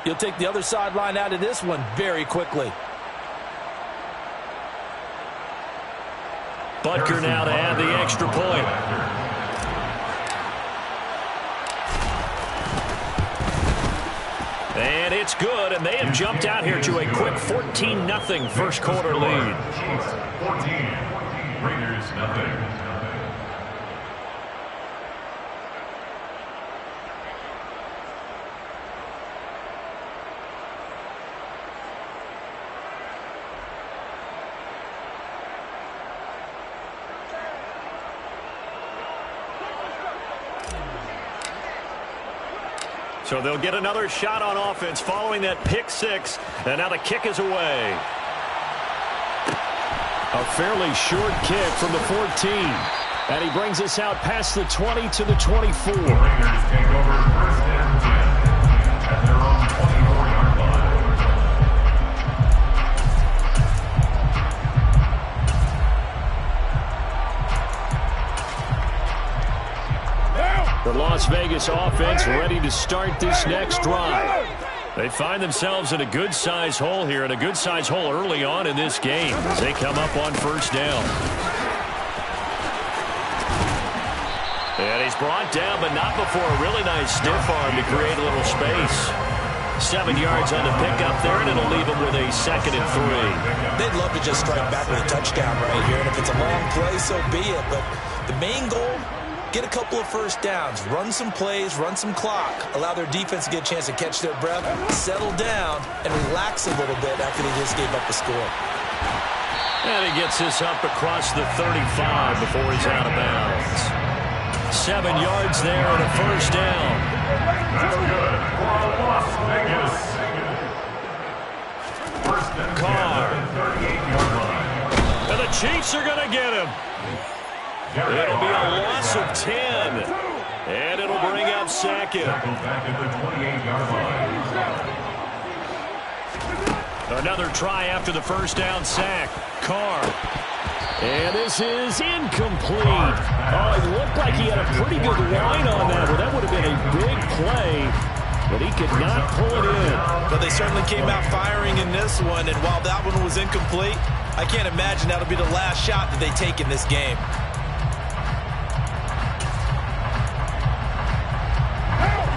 You'll take the other sideline out of this one very quickly. Butker now to add the extra point. And it's good, and they have jumped out here to a quick 14-0 first quarter lead. 14, Raiders nothing. So they'll get another shot on offense following that pick six. And now the kick is away. A fairly short kick from the 14. And he brings us out past the 20 to the 24. The Raiders take over first and 10 at their own 24-yard line. The Las Vegas offense ready to start this next drive. They find themselves in a good-sized hole here, and a good-sized hole early on in this game as they come up on first down. And he's brought down, but not before a really nice stiff arm to create a little space. 7 yards on the pickup there, and it'll leave him with a 2nd and 3. They'd love to just strike back with a touchdown right here, and if it's a long play, so be it. But the main goal, get a couple of first downs, run some plays, run some clock, allow their defense to get a chance to catch their breath, settle down, and relax a little bit after they just gave up the score. And he gets this up across the 35 before he's out of bounds. 7 yards there and a first down. That's good for Las Vegas. First and 10 Carr. at the 38-yard line. And the Chiefs are going to get him. It'll be a loss of 10. And it'll bring up Sackett. Tackled back at the 28-yard line. Another try after the first down sack. Carr. And this is incomplete. Oh, it looked like he had a pretty good line on that. Well, that would have been a big play, but he could not pull it in. But they certainly came out firing in this one, and while that one was incomplete, I can't imagine that'll be the last shot that they take in this game.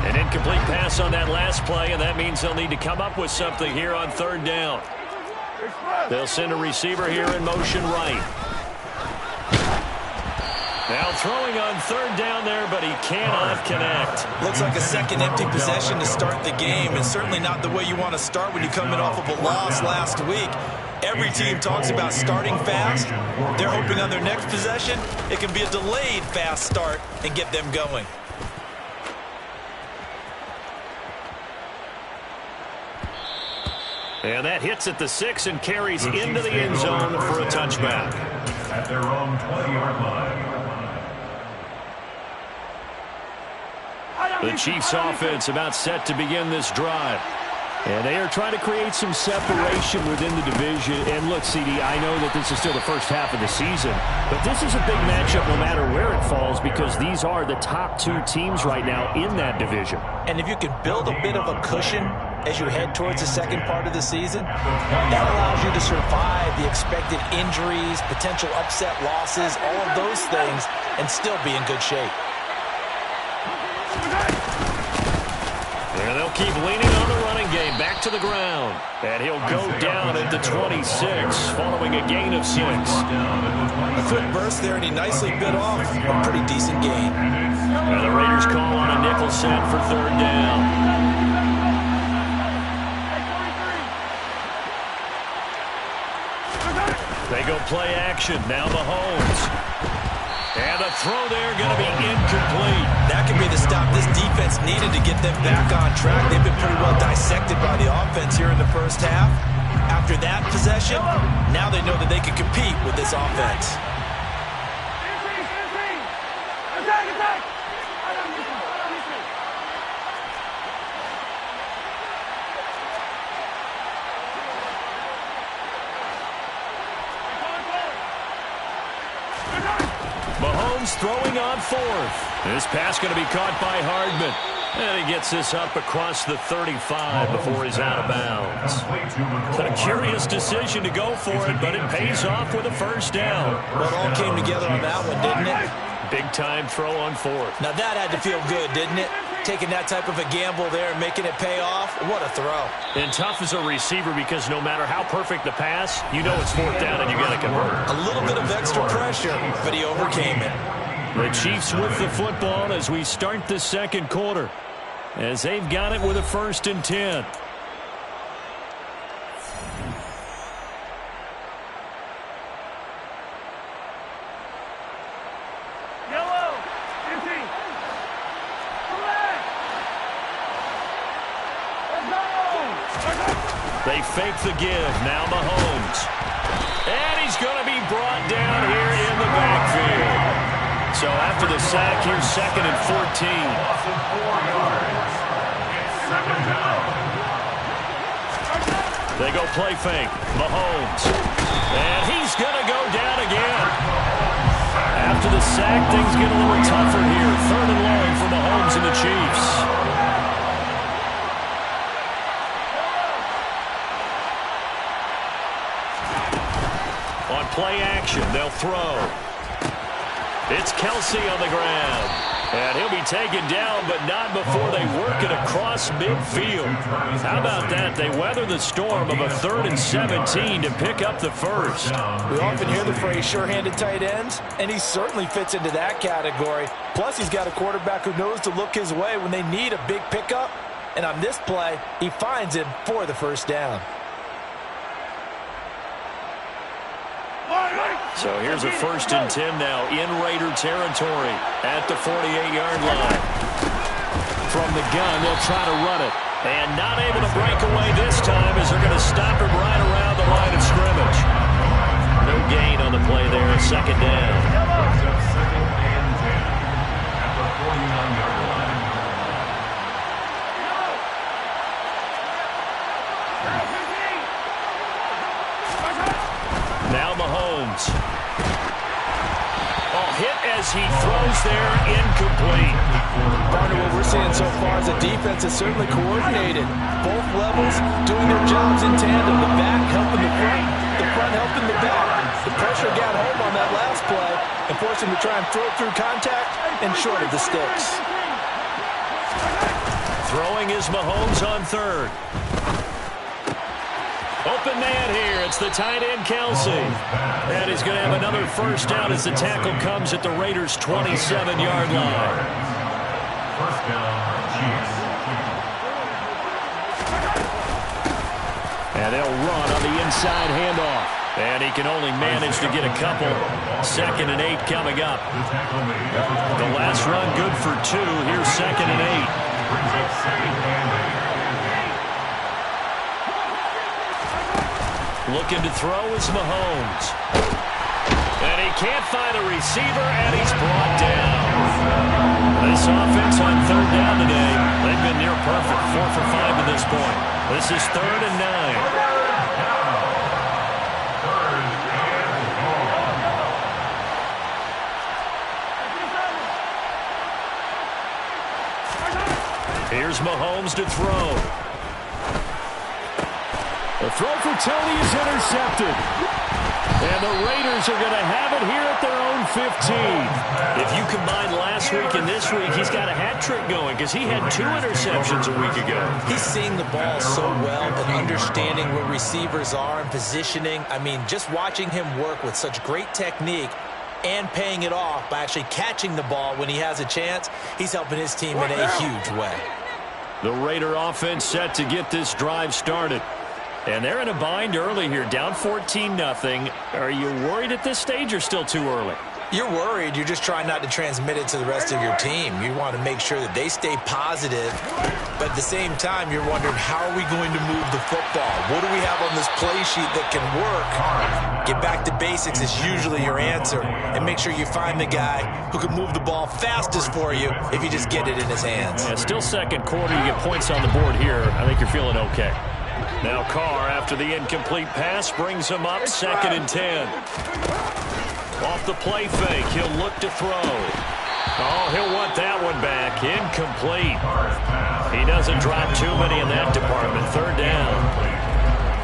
An incomplete pass on that last play, and that means they'll need to come up with something here on third down. They'll send a receiver here in motion right. Now throwing on third down there, but he cannot connect. Looks like a second empty possession to start the game, and certainly not the way you want to start when you're coming off of a loss last week. Every team talks about starting fast. They're hoping on their next possession, it can be a delayed fast start and get them going. And that hits at the 6 and carries into the end zone for a touchback. At their own 20-yard line. The Chiefs offense about set to begin this drive. And they are trying to create some separation within the division. And look, CD, I know that this is still the first half of the season, but this is a big matchup no matter where it falls because these are the top two teams right now in that division. And if you can build a bit of a cushion as you head towards the second part of the season, that allows you to survive the expected injuries, potential upset losses, all of those things, and still be in good shape. And they'll keep leaning on the running game back to the ground. And he'll go down at the 26 following a gain of 6. A quick burst there, and he nicely bit off a pretty decent gain. And the Raiders call on a nickel set for third down. They go play action. Now Mahomes. And the throw there going to be incomplete. That could be the stop this defense needed to get them back on track. They've been pretty well dissected by the offense here in the first half. After that possession, now they know that they can compete with this offense. Mahomes throwing on fourth. This pass going to be caught by Hardman. And he gets this up across the 35 before he's out of bounds. A curious decision to go for it, but it pays off with a first down. Well, it all came together on that one, didn't it? Big-time throw on fourth. Now that had to feel good, didn't it? Taking that type of a gamble there and making it pay off. What a throw. And tough as a receiver because no matter how perfect the pass, you know it's fourth down and you got to convert. A little bit of extra pressure, but he overcame it. The Chiefs with the football as we start the second quarter, as they've got it with a 1st and 10. They fake the give. Now Mahomes. And he's going to be brought down here in the backfield. So after the sack, here's 2nd and 14. 4 yards. It's 2nd down. They go play fake. Mahomes. And he's going to go down again. After the sack, things get a little tougher here. 3rd and long for Mahomes and the Chiefs. On play action, they'll throw. It's Kelsey on the ground. And he'll be taken down, but not before they work it across midfield. How about that? They weather the storm of a 3rd and 17 to pick up the first. We often hear the phrase sure-handed tight ends, and he certainly fits into that category. Plus, he's got a quarterback who knows to look his way when they need a big pickup. And on this play, he finds him for the first down. So here's a 1st and 10 now in Raider territory at the 48-yard line. From the gun, they'll try to run it. And not able to break away this time as they're going to stop him right around the line of scrimmage. No gain on the play there, 2nd down. 2nd and 10 at the 49-yard line. Now Mahomes. Hit as he throws there, incomplete. Partner, what we're seeing so far is the defense is certainly coordinated. Both levels doing their jobs in tandem. The back helping the front helping the back. The pressure got home on that last play and forced him to try and throw through contact and short of the sticks. Throwing is Mahomes on 3rd. Open man here. It's the tight end, Kelsey. And he's going to have another first down as the tackle comes at the Raiders' 27-yard line. First down, Chiefs. And they'll run on the inside handoff. And he can only manage to get a couple. 2nd and 8 coming up. The last run good for 2. Here's 2nd and 8. Brings up 2nd and 8. Looking to throw is Mahomes. And he can't find a receiver, and he's brought down. This offense on 3rd down today, they've been near perfect, 4 for 5 to this point. This is 3rd and 9. Here's Mahomes to throw. The throw for Tony is intercepted. And the Raiders are going to have it here at their own 15. If you combine last week and this week, he's got a hat trick going because he had 2 interceptions a week ago. He's seeing the ball so well and understanding where receivers are and positioning. I mean, just watching him work with such great technique and paying it off by actually catching the ball when he has a chance, he's helping his team in a huge way. The Raider offense set to get this drive started. And they're in a bind early here, down 14-0. Are you worried at this stage or still too early? You're worried. You're just trying not to transmit it to the rest of your team. You want to make sure that they stay positive. But at the same time, you're wondering, how are we going to move the football? What do we have on this play sheet that can work? Get back to basics is usually your answer. And make sure you find the guy who can move the ball fastest for you if you just get it in his hands. Yeah, still second quarter. You get points on the board here. I think you're feeling okay. Now Carr, after the incomplete pass, brings him up 2nd and 10. Off the play fake, he'll look to throw. Oh, he'll want that one back. Incomplete. He doesn't drop too many in that department. Third down.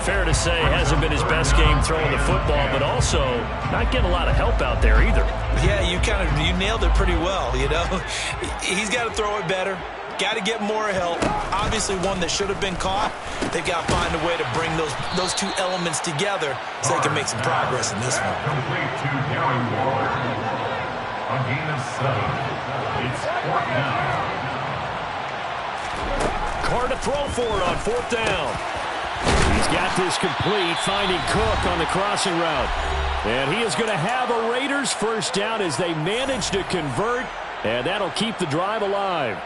Fair to say, hasn't been his best game throwing the football, but also not getting a lot of help out there either. Yeah, you nailed it pretty well, you know. He's got to throw it better. Got to get more help. Obviously one that should have been caught. They've got to find a way to bring those two elements together so they can make some progress in this one. Complete to Gary Ward. A gain of 7. It's 4th down. Carr to throw for it on 4th down. He's got this complete, finding Cook on the crossing route. And he is going to have a Raiders first down as they manage to convert, and that'll keep the drive alive.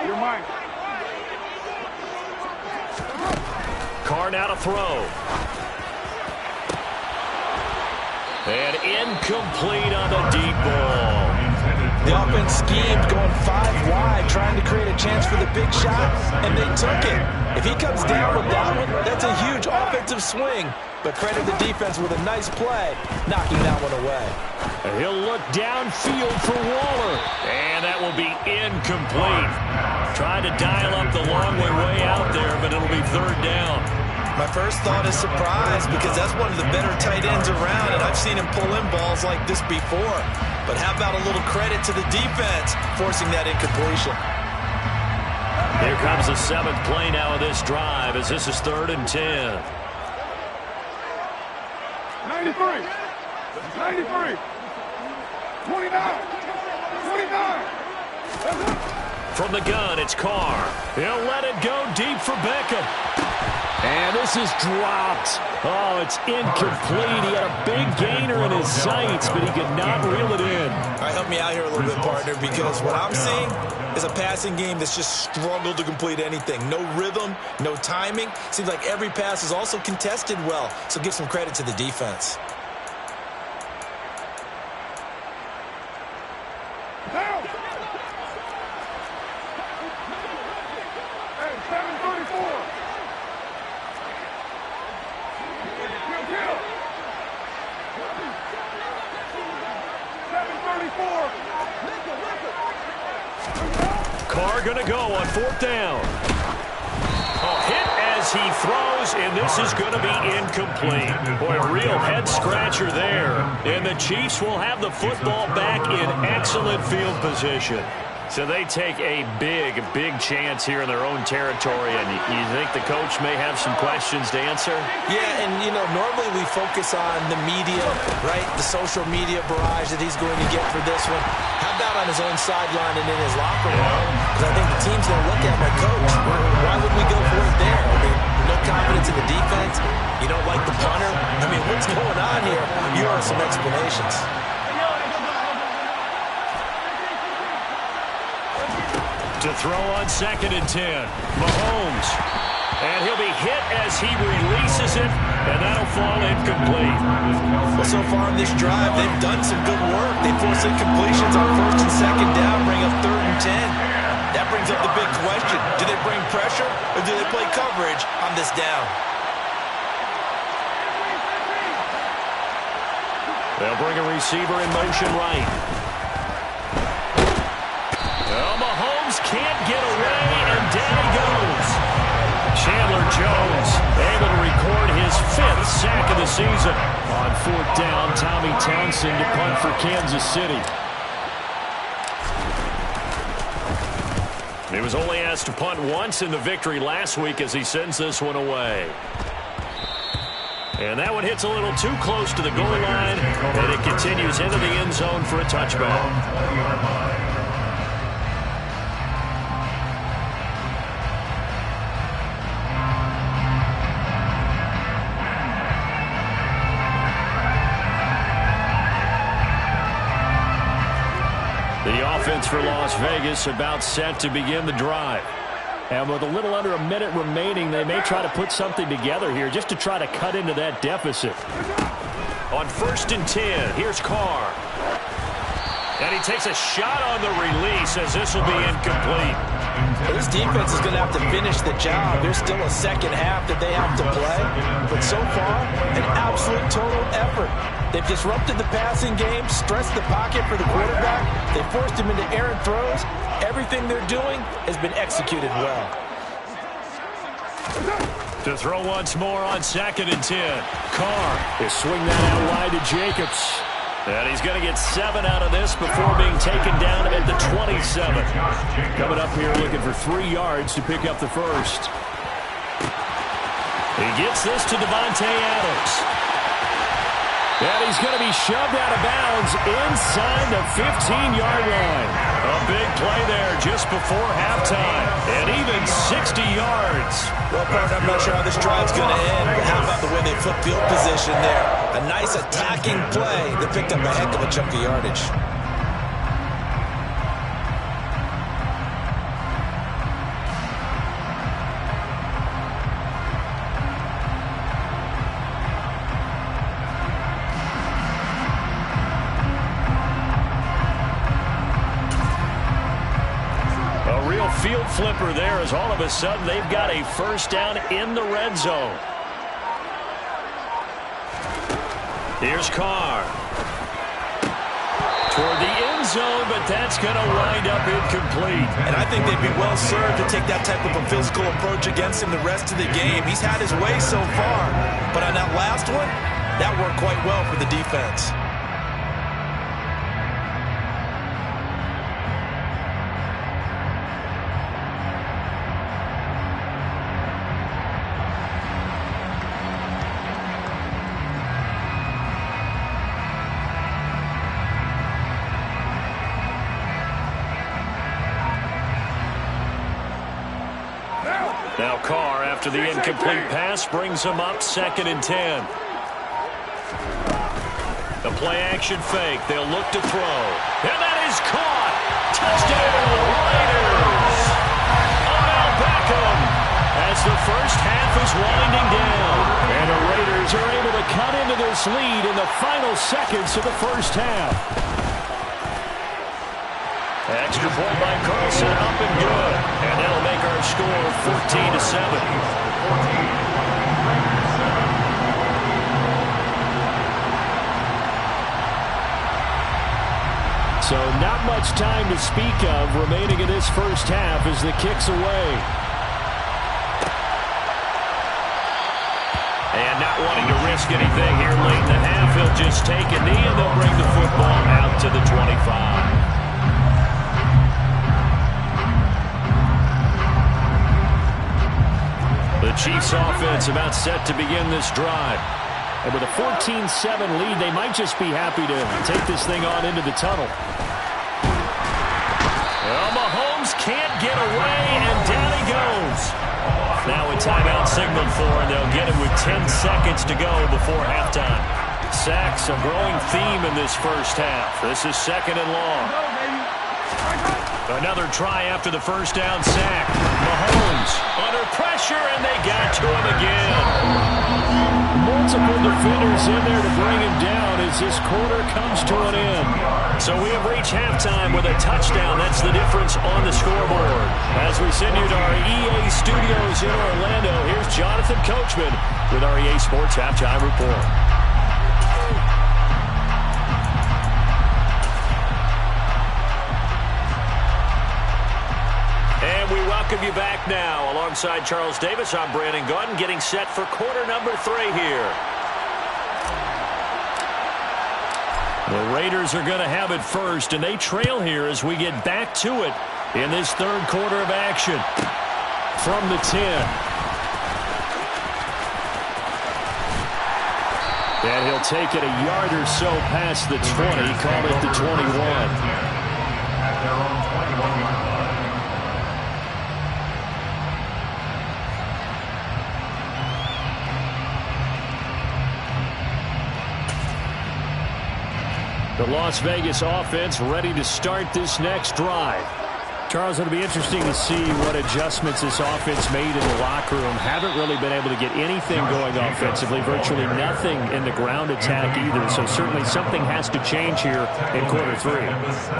You're mine. Carr now to throw. And incomplete on the deep ball. The offense schemed, going 5 wide, trying to create a chance for the big shot, and they took it. If he comes down with that one, that's a huge offensive swing. But credit the defense with a nice play, knocking that one away. He'll look downfield for Waller. And that will be incomplete. Trying to dial up the long way out there, but it'll be 3rd down. My first thought is surprise, because that's one of the better tight ends around, and I've seen him pull in balls like this before. But how about a little credit to the defense forcing that incompletion? Here comes the 7th play now of this drive as this is 3rd and 10. 93. 93. 29. 29. From the gun, it's Carr. He'll let it go deep for Beckham. And this is dropped. Oh, it's incomplete. He had a big gainer in his sights, but he could not reel it in. All right, help me out here a little bit, partner, because what I'm seeing is a passing game that's just struggled to complete anything. No rhythm, no timing. Seems like every pass is also contested well, so give some credit to the defense. Carr going to go on 4th down. A hit as he throws, and this is going to be incomplete. Boy, a real head-scratcher there. And the Chiefs will have the football back in excellent field position. So they take a big chance here in their own territory, and you think the coach may have some questions to answer? Yeah, and, you know, normally we focus on the media, right, the social media barrage that he's going to get for this one. How about on his own sideline and in his locker room? Because I think the team's going to look at my coach. Why would we go for it there? I mean, no confidence in the defense. You don't like the punter. I mean, what's going on here? You have some explanations. To throw on 2nd and 10. Mahomes. And he'll be hit as he releases it, and that'll fall incomplete. Well, so far in this drive, they've done some good work. They force incompletions on 1st and 2nd down, bring up 3rd and 10. That brings up the big question. Do they bring pressure, or do they play coverage on this down? They'll bring a receiver in motion right. Well, Mahomes can't get away, and down he goes. Chandler Jones able to record his 5th sack of the season. On 4th down, Tommy Townsend to punt for Kansas City. He was only asked to punt once in the victory last week as he sends this one away. And that one hits a little too close to the goal line, and it continues into the end zone for a touchback. The offense for Las Vegas about set to begin the drive. And with a little under a minute remaining, they may try to put something together here just to try to cut into that deficit. On 1st and 10, here's Carr. And he takes a shot on the release as this will be incomplete. This defense is going to have to finish the job. There's still a second half that they have to play. But so far, an absolute total effort. They've disrupted the passing game, stressed the pocket for the quarterback. They forced him into errant throws. Everything they're doing has been executed well. To throw once more on 2nd and 10. Carr is swing that out wide to Jacobs. And he's going to get 7 out of this before being taken down at the 27. Coming up here looking for 3 yards to pick up the first. He gets this to Devontae Adams. And he's going to be shoved out of bounds inside the 15-yard line. A big play there just before halftime. And even 60 yards. Well, partner, I'm not sure how this drive's going to end, but how about the way they flip field position there? A nice attacking play that picked up a heck of a chunk of yardage. Field flipper there as all of a sudden they've got a first down in the red zone. Here's Carr. Toward the end zone, but that's going to wind up incomplete. And I think they'd be well served to take that type of a physical approach against him the rest of the game. He's had his way so far, but on that last one, that worked quite well for the defense. Now Carr, after the incomplete pass, brings him up 2nd and 10. The play-action fake. They'll look to throw. And that is caught. Touchdown, Raiders. Odell Beckham as the first half is winding down. And the Raiders are able to cut into this lead in the final seconds of the first half. Extra point by Carlson, up and good. And that'll make our score 14-7. So not much time to speak of remaining in this first half as the kick's away. And not wanting to risk anything here late in the half, he'll just take a knee and they'll bring the football out to the 25. The Chiefs offense about set to begin this drive. And with a 14-7 lead, they might just be happy to take this thing on into the tunnel. Well, Mahomes can't get away, and down he goes. Now a timeout signaled for, and they'll get it with 10 seconds to go before halftime. Sacks, a growing theme in this first half. This is 2nd and long. Another try after the first down sack. Mahomes under pressure, and they got to him again. Multiple defenders in there to bring him down as this quarter comes to an end. So we have reached halftime with a touchdown. That's the difference on the scoreboard. As we send you to our EA studios in Orlando, here's Jonathan Coachman with our EA Sports Halftime Report. We welcome you back now. Alongside Charles Davis, I'm Brandon Gordon, getting set for quarter number 3 here. The Raiders are going to have it first, and they trail here as we get back to it in this third quarter of action. From the 10. And he'll take it a yard or so past the 20, call it the 21. At their own 21-yard line. The Las Vegas offense ready to start this next drive. Charles, it'll be interesting to see what adjustments this offense made in the locker room. Haven't really been able to get anything going offensively, virtually nothing in the ground attack either. So certainly something has to change here in quarter 3.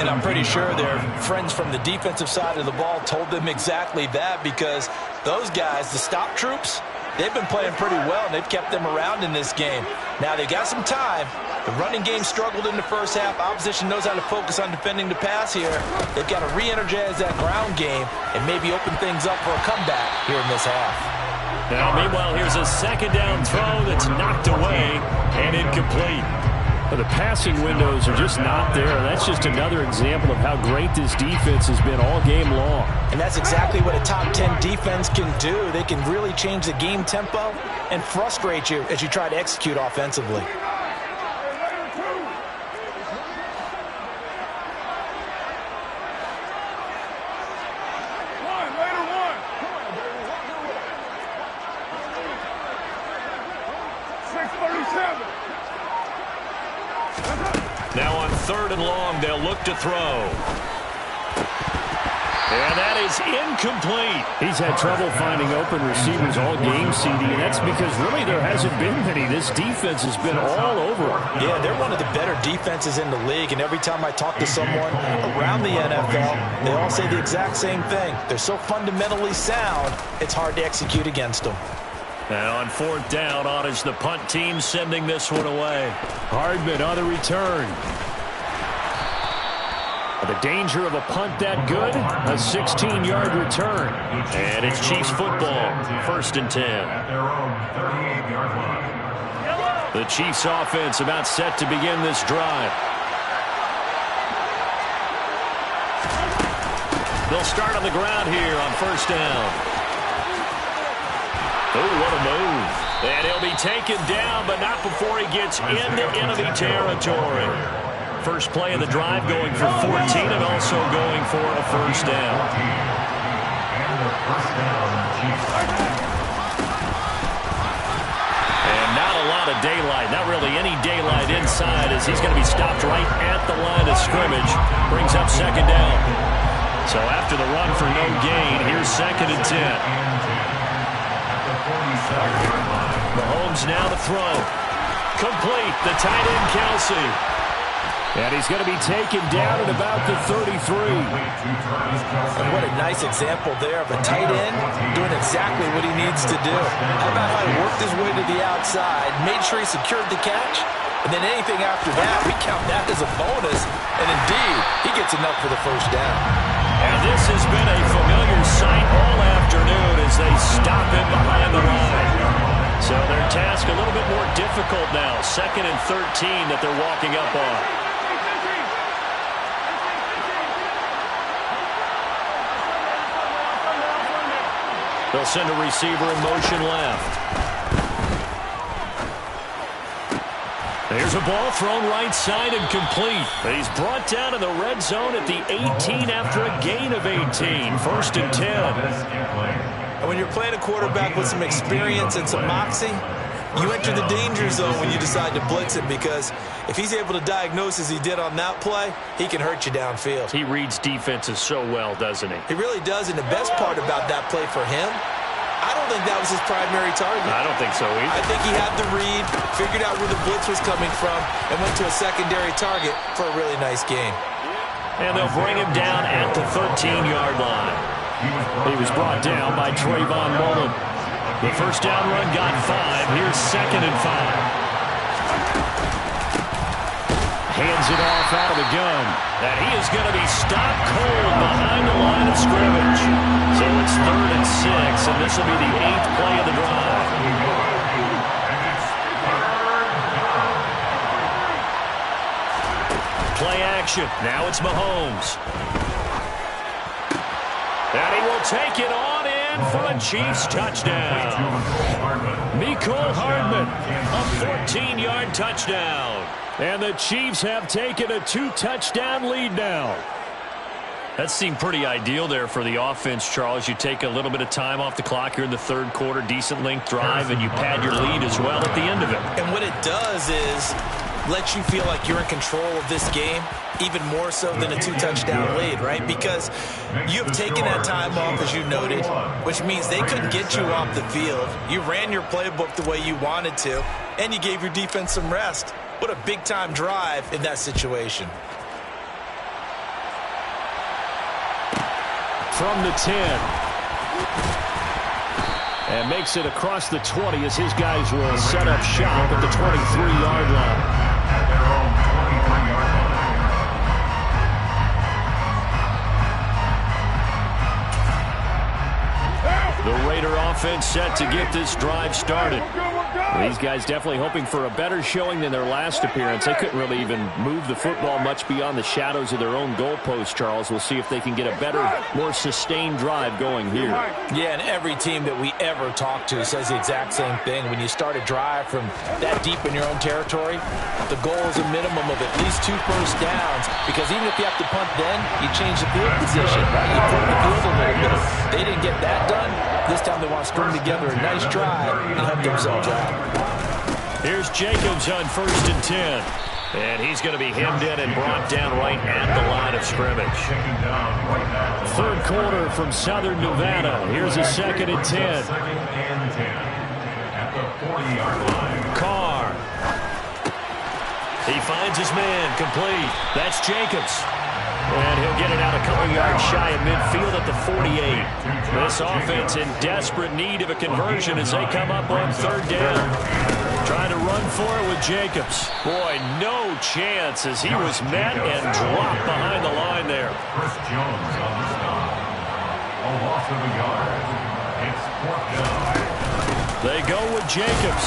And I'm pretty sure their friends from the defensive side of the ball told them exactly that, because those guys, the stop troops, they've been playing pretty well, and they've kept them around in this game. Now, they got some time. The running game struggled in the first half. Opposition knows how to focus on defending the pass here. They've got to re-energize that ground game and maybe open things up for a comeback here in this half. Now, meanwhile, here's a second down throw that's knocked away and incomplete. Well, the passing windows are just not there. That's just another example of how great this defense has been all game long. And that's exactly what a top 10 defense can do. They can really change the game tempo and frustrate you as you try to execute offensively. Now on 3rd and long, they'll look to throw. And that is incomplete. He's had trouble finding open receivers all game, CD, and that's because really there hasn't been many. This defense has been all over. Yeah, they're one of the better defenses in the league, and every time I talk to someone around the NFL, they all say the exact same thing. They're so fundamentally sound, it's hard to execute against them. Now on 4th down, on is the punt team sending this one away. Hardman on the return. The danger of a punt that good, a 16-yard return. And it's Chiefs football, 1st and 10. The Chiefs offense about set to begin this drive. They'll start on the ground here on 1st down. Oh, what a move. And he'll be taken down, but not before he gets into enemy territory. First play of the drive going for 14 and also going for a 1st down. And not a lot of daylight, not really any daylight inside, as he's going to be stopped right at the line of scrimmage. Brings up 2nd down. So after the run for no gain, here's 2nd and 10. Mahomes now to throw. Complete. The tight end, Kelsey. And he's going to be taken down at about the 33. And what a nice example there of a tight end doing exactly what he needs to do. How about how he worked his way to the outside, made sure he secured the catch, and then anything after that, we count that as a bonus. And indeed, he gets enough for the 1st down. And this has been a familiar sight all afternoon as they stop him behind the line. So their task a little bit more difficult now. 2nd and 13 that they're walking up on. They'll send a receiver in motion left. There's a ball thrown right side and complete. But he's brought down in the red zone at the 18 after a gain of 18. 1st and 10. And when you're playing a quarterback with some experience and some moxie, you enter the danger zone when you decide to blitz him, because if he's able to diagnose as he did on that play, he can hurt you downfield. He reads defenses so well, doesn't he? He really does, and the best part about that play for him, I don't think that was his primary target. I don't think so either. I think he had the read, figured out where the blitz was coming from, and went to a secondary target for a really nice gain. And they'll bring him down at the 13-yard line. He was brought down by Trayvon Mullen. The 1st down run got 5. Here's 2nd and 5. Hands it off out of the gun. And he is going to be stopped cold behind the line of scrimmage. So it's 3rd and 6, and this will be the 8th play of the drive. Play action. Now it's Mahomes. And he will take it on in for a Chiefs touchdown. Mecole Hardman, a 14-yard touchdown. And the Chiefs have taken a 2-touchdown lead now. That seemed pretty ideal there for the offense, Charles. You take a little bit of time off the clock here in the 3rd quarter, decent length drive, and you pad your lead as well at the end of it. And what it does is lets you feel like you're in control of this game, even more so than a 2-touchdown lead, right? Because you have taken that time off, as you noted, which means they couldn't get you off the field. You ran your playbook the way you wanted to, and you gave your defense some rest. What a big-time drive in that situation. From the 10. And makes it across the 20 as his guys will set up shop at the 23-yard line. At their own 23-yard line. The Raider offense set to get this drive started. These guys definitely hoping for a better showing than their last appearance. They couldn't really even move the football much beyond the shadows of their own goalpost, Charles. We'll see if they can get a better, more sustained drive going here. Yeah, and every team that we ever talk to says the exact same thing. When you start a drive from that deep in your own territory, the goal is a minimum of at least 2 first downs, because even if you have to punt then, you change the field position, right? You flip the field a little bit. They didn't get that done. This time they want to string together a nice drive and help themselves out. Here's Jacobs on 1st and 10. And he's going to be hemmed in and brought down right at the line of scrimmage. 3rd quarter from Southern Nevada. Here's a 2nd and 10. At the 40-yard line. Carr. He finds his man complete. That's Jacobs. And he'll get it out a couple yards shy of midfield at the 48. This offense in desperate need of a conversion as they come up on 3rd down. Trying to run for it with Jacobs. Boy, no chance as he was met and dropped behind the line there. Chris Jones on the stop. A loss of a yard. It's 4th down. They go with Jacobs.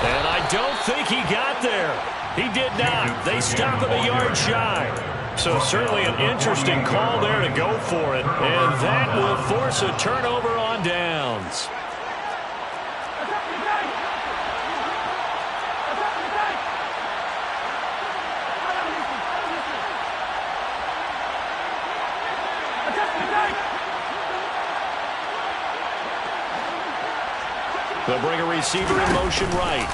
And I don't think he got there. He did not. They stop him a yard shy. So certainly an interesting call there to go for it. And that will force a turnover on downs. They'll bring a receiver in motion right.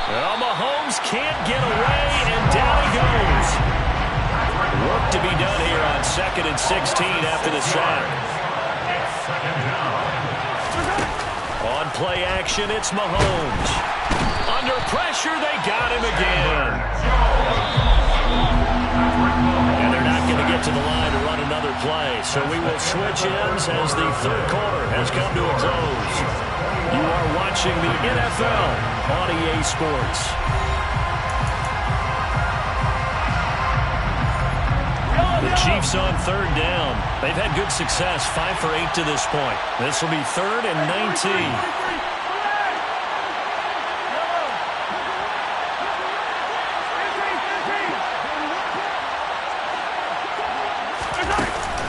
Well, Mahomes can't get away, and down he goes. Work to be done here on 2nd and 16 after the sack. On play action, it's Mahomes. Under pressure, they got him again. And they're not going to get to the line to run another play, so we will switch ends as the 3rd quarter has come to a close. You are watching the NFL on EA Sports. The Chiefs on 3rd down. They've had good success, 5 for 8 to this point. This will be 3rd and 19.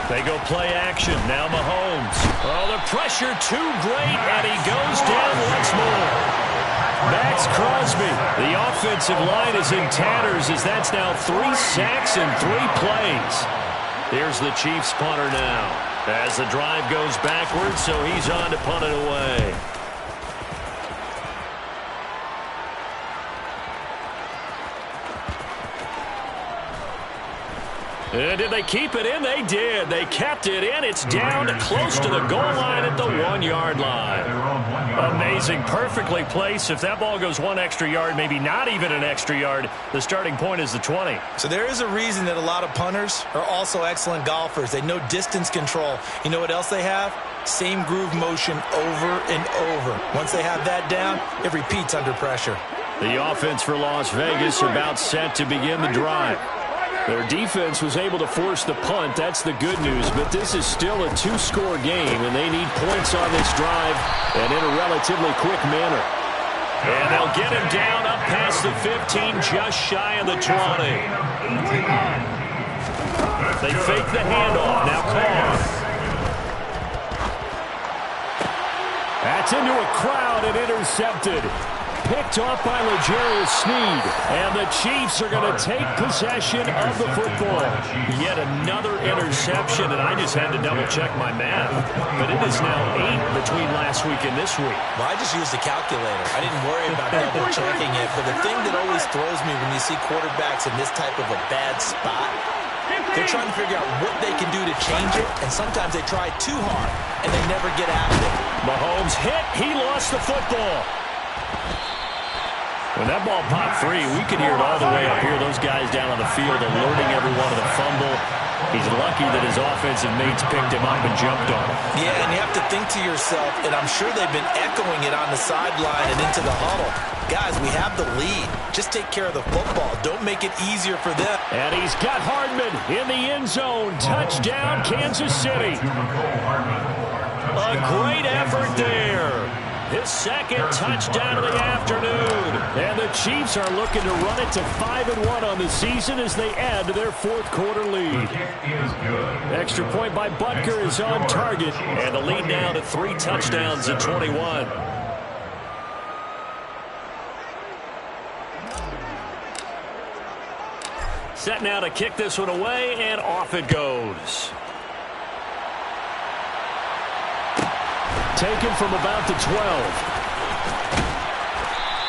They go play action. Now Mahomes. Oh, the pressure too great, and he goes down once more. Max Crosby. The offensive line is in tatters as that's now 3 sacks in 3 plays. Here's the Chiefs punter now as the drive goes backwards, so he's on to punt it away. And did they keep it in? They did. They kept it in. It's down close to the goal line at the 1-yard line. Amazing. Perfectly placed. If that ball goes 1 extra yard, maybe not even an extra yard, the starting point is the 20. So there is a reason that a lot of punters are also excellent golfers. They know distance control. You know what else they have? Same groove motion over and over. Once they have that down, it repeats under pressure. The offense for Las Vegas about set to begin the drive. Their defense was able to force the punt. That's the good news. But this is still a 2-score game, and they need points on this drive and in a relatively quick manner. And they'll get him down up past the 15, just shy of the 20. They fake the handoff. Now Carr. That's into a crowd and intercepted. Picked off by L'Jarius Sneed. And the Chiefs are going to take possession of the football. Yet another interception, and I just had to double-check my math. But it is now 8 between last week and this week. Well, I just used the calculator. I didn't worry about double-checking it. But the thing that always throws me when you see quarterbacks in this type of a bad spot, they're trying to figure out what they can do to change it, and sometimes they try too hard, and they never get after it. Mahomes hit. He lost the football. When that ball popped free, we could hear it all the way up here. Those guys down on the field alerting everyone of the fumble. He's lucky that his offensive mates picked him up and jumped on him. Yeah, and you have to think to yourself, and I'm sure they've been echoing it on the sideline and into the huddle. Guys, we have the lead. Just take care of the football. Don't make it easier for them. And he's got Hardman in the end zone. Touchdown, Kansas City. A great effort there. His second touchdown of the afternoon. And the Chiefs are looking to run it to 5-1 on the season as they add to their fourth-quarter lead. Extra point by Butker is on target. And the lead now to 3 touchdowns at 21. Set now to kick this one away, and off it goes. Taken from about the 12.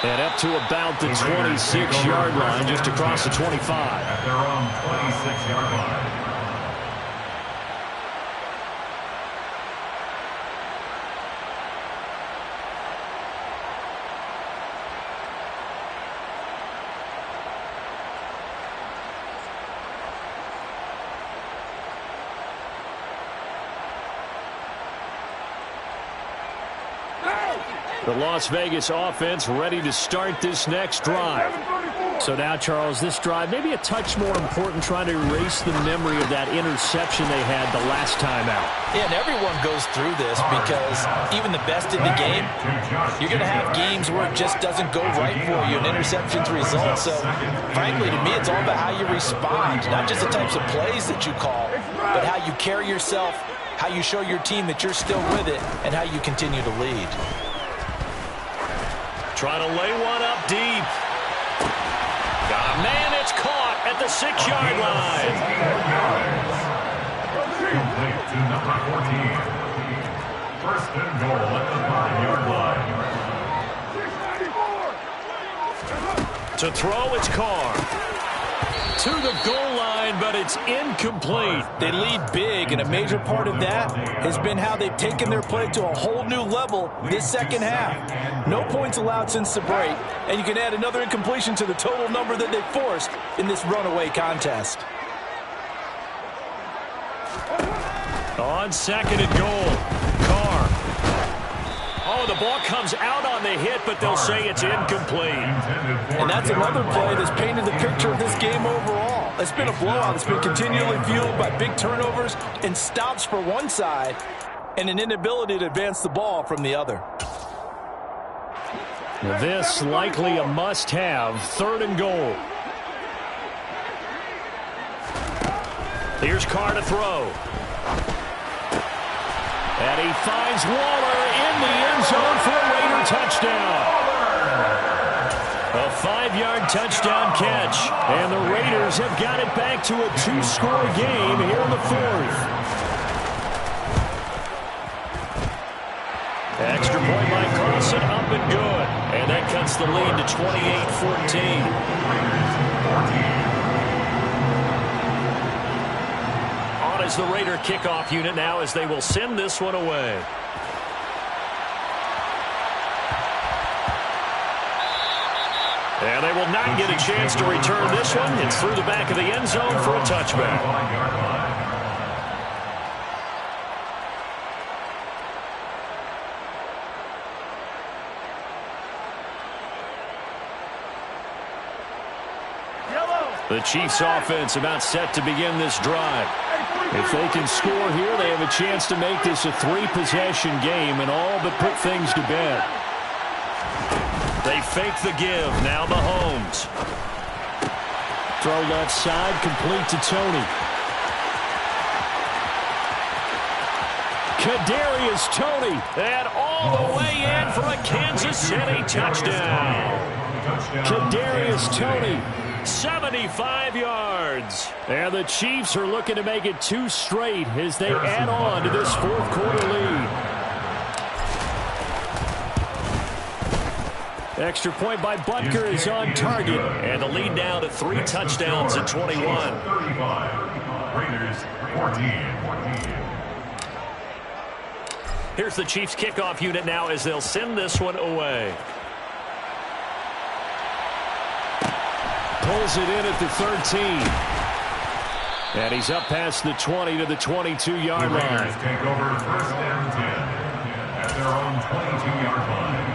And up to about the 26-yard line, just across the 25. At their own 26-yard line. The Las Vegas offense ready to start this next drive. So now, Charles, this drive maybe a touch more important, trying to erase the memory of that interception they had the last time out. Yeah, and everyone goes through this because even the best in the game, you're going to have games where it just doesn't go right for you, and interceptions result. So, frankly, to me, it's all about how you respond, not just the types of plays that you call, but how you carry yourself, how you show your team that you're still with it, and how you continue to lead. Trying to lay one up deep. Oh, man, it's caught at the 6-yard line. Complete to number 14. First and goal at the 5-yard line. To throw, it's Carr. To the goal line, but it's incomplete. They lead big, and a major part of that has been how they've taken their play to a whole new level this second half. No points allowed since the break, and you can add another incompletion to the total number that they forced in this runaway contest. On second and goal, Carr. Oh, the ball comes out on the hit, but they'll say it's incomplete. And that's another play that's painted the picture of this game overall. It's been a blowout. It's been continually fueled by big turnovers and stops for one side and an inability to advance the ball from the other. This likely a must-have, third and goal. Here's Carr to throw. And he finds Waller in the end zone for a Raider touchdown. A 5-yard touchdown catch. And the Raiders have got it back to a 2-score game here in the fourth. Extra point by Carlson, up and good. And that cuts the lead to 28-14. On is the Raider kickoff unit now as they will send this one away. And they will not get a chance to return this one. It's through the back of the end zone for a touchback. The Chiefs offense about set to begin this drive. If they can score here, they have a chance to make this a 3-possession game and all but put things to bed. They fake the give. Now Mahomes. Throw left side, complete to Tony. Kadarius Toney, and all the way in for a Kansas City touchdown. Kadarius Toney, 75 yards. And the Chiefs are looking to make it 2 straight as they add on to this fourth quarter lead. Extra point by Butker is on target. And the lead now to 3 touchdowns at 21. 35. Raiders 14. Here's the Chiefs kickoff unit now as they'll send this one away. Pulls it in at the 13. And he's up past the 20 to the 22-yard line. Raiders take over 1st and 10 at their own 22-yard line.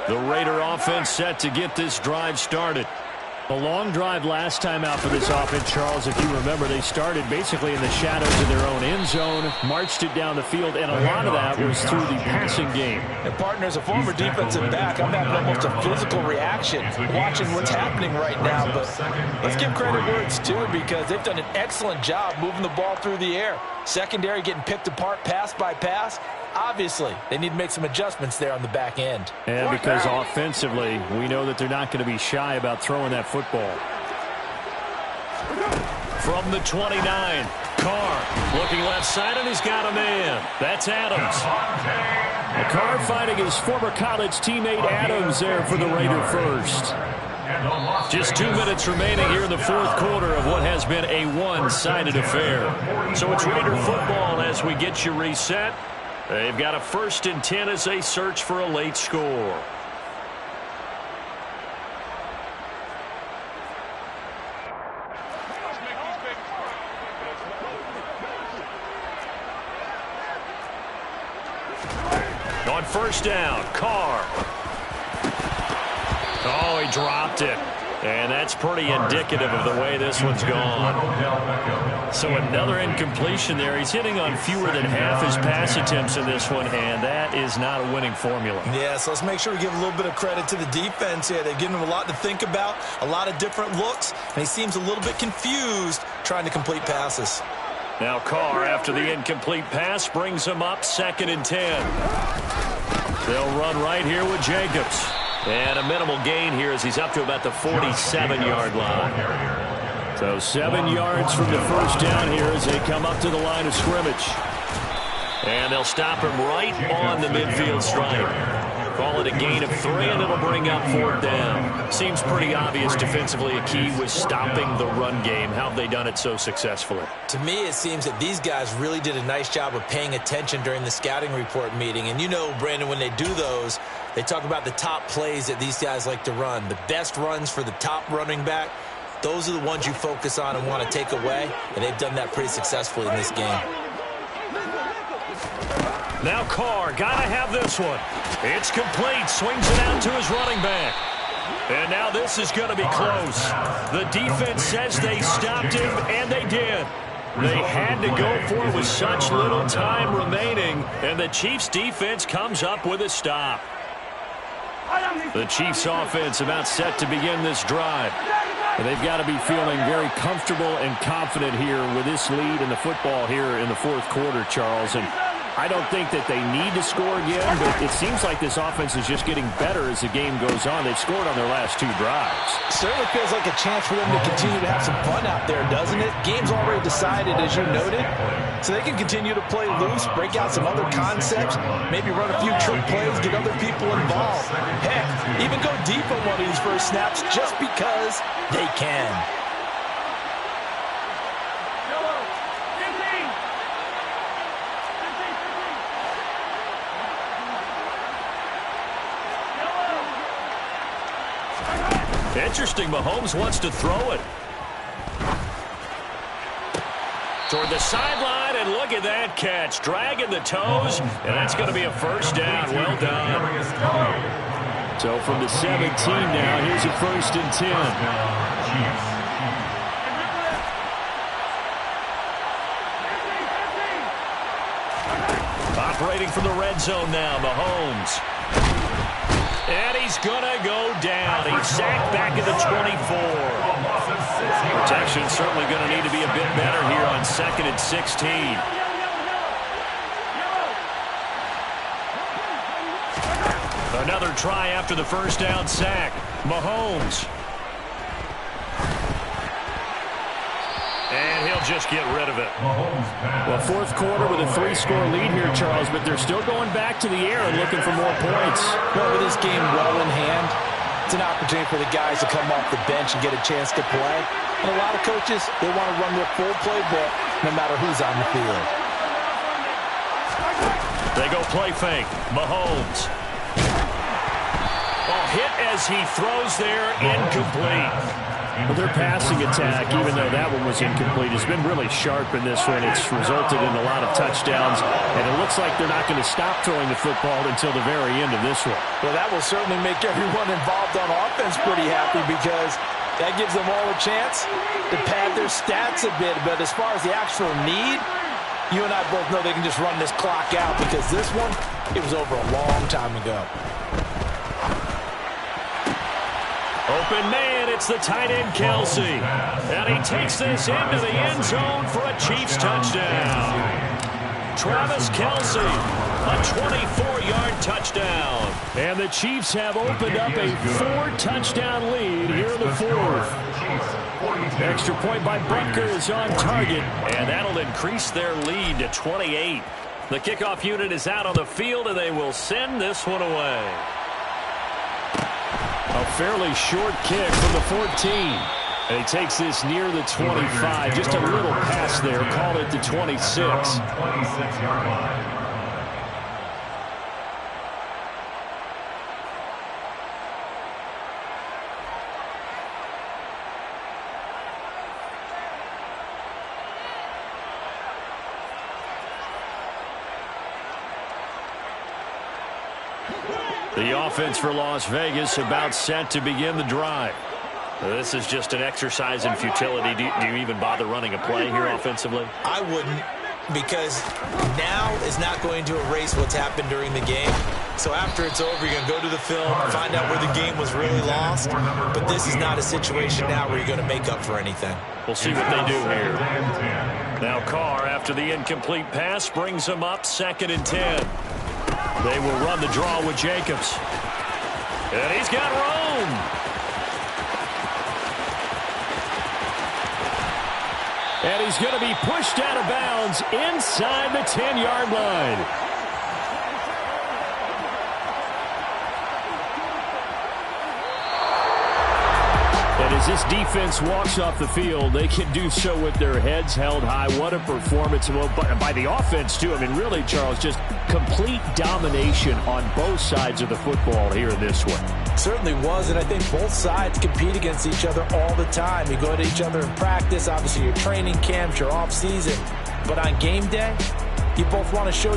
The Raider offense set to get this drive started. A long drive last time out for this offense, Charles. If you remember, they started basically in the shadows of their own end zone, marched it down the field, and a lot of that was through the passing game. And partner, as a former defensive back, I'm having almost a physical reaction watching what's happening right now. But let's give credit where it's due, because they've done an excellent job moving the ball through the air. Secondary getting picked apart pass by pass. Obviously, they need to make some adjustments there on the back end. And because offensively, we know that they're not going to be shy about throwing that football. From the 29, Carr looking left side, and he's got a man. That's Adams. Carr finding his former college teammate Adams there for the Raider first. Just 2 minutes remaining here in the fourth quarter of what has been a one-sided affair. So it's Raider football as we get you reset. They've got a 1st and 10 as they search for a late score. On 1st down, Carr. Oh, he dropped it. And that's pretty indicative of the way this one's gone. So another incompletion there. He's hitting on fewer than half his pass attempts in this one, and that is not a winning formula. Yeah, so let's make sure we give a little bit of credit to the defense here. They've given him a lot to think about, a lot of different looks, and he seems a little bit confused trying to complete passes. Now Carr, after the incomplete pass, brings him up 2nd and 10. They'll run right here with Jacobs. And a minimal gain here as he's up to about the 47-yard line. So 7 yards from the 1st down here as they come up to the line of scrimmage. And they'll stop him right on the midfield stripe. Call it a gain of 3, and it'll bring up 4th down. Seems pretty obvious defensively a key was stopping the run game. How have they done it so successfully? To me, it seems that these guys really did a nice job of paying attention during the scouting report meeting. And you know, Brandon, when they do those, they talk about the top plays that these guys like to run. The best runs for the top running back, those are the ones you focus on and want to take away. And they've done that pretty successfully in this game. Now Carr, gotta have this one. It's complete, swings it out to his running back. And now this is going to be close. The defense says they stopped him, and they did. They had to go for it with such little time remaining, and the Chiefs' defense comes up with a stop. The Chiefs' offense about set to begin this drive. They've got to be feeling very comfortable and confident here with this lead in the football here in the fourth quarter, Charles. And I don't think that they need to score again, but it seems like this offense is just getting better as the game goes on. They've scored on their last 2 drives. Certainly feels like a chance for them to continue to have some fun out there, doesn't it? Game's already decided, as you noted, so they can continue to play loose, break out some other concepts, maybe run a few trick plays, get other people involved. Heck, even go deep on one of these first snaps just because they can. Interesting, Mahomes wants to throw it. Toward the sideline, and look at that catch. Dragging the toes, and that's going to be a 1st down. Well done. So from the 17 now, here's a 1st and 10. Operating from the red zone now, Mahomes. And he's going to go down. He's sacked back at the 24. protection certainly going to need to be a bit better here on 2nd and 16. Another try after the first down sack. Mahomes. And he'll just get rid of it. Well, fourth quarter with a 3-score lead here, Charles, but they're still going back to the air and looking for more points. Well, with this game well in hand, it's an opportunity for the guys to come off the bench and get a chance to play. And a lot of coaches, they want to run their full playbook no matter who's on the field. They go play fake. Mahomes. Oh, hit as he throws there, incomplete. Well, their passing attack, even though that one was incomplete, has been really sharp in this one. It's resulted in a lot of touchdowns, and it looks like they're not going to stop throwing the football until the very end of this one. Well, that will certainly make everyone involved on offense pretty happy because that gives them all a chance to pad their stats a bit. But as far as the actual need, you and I both know they can just run this clock out because this one, it was over a long time ago. Open man, it's the tight end, Kelsey. And he takes this into the end zone for a Chiefs touchdown. Travis Kelsey, a 24-yard touchdown. And the Chiefs have opened up a 4-touchdown lead here in the fourth. Extra point by Butker is on target, and that'll increase their lead to 28. The kickoff unit is out on the field, and they will send this one away. A fairly short kick from the 14. And he takes this near the 25. Just a little pass there. Call it the 26. 26-yard line. The offense for Las Vegas about set to begin the drive. This is just an exercise in futility. Do you even bother running a play here offensively? I wouldn't, because now is not going to erase what's happened during the game. So after it's over, you're going to go to the film, find out where the game was really lost. But this is not a situation now where you're going to make up for anything. We'll see what they do here. Now Carr, after the incomplete pass, brings him up 2nd and 10. They will run the draw with Jacobs. And he's got room. And he's going to be pushed out of bounds inside the 10-yard line. And as this defense walks off the field, they can do so with their heads held high. What a performance by the offense, too. I mean, really, Charles, just complete domination on both sides of the football here in this one. Certainly was, and I think both sides compete against each other all the time. You go to each other in practice, obviously your training camps, your off season. But on game day, you both want to show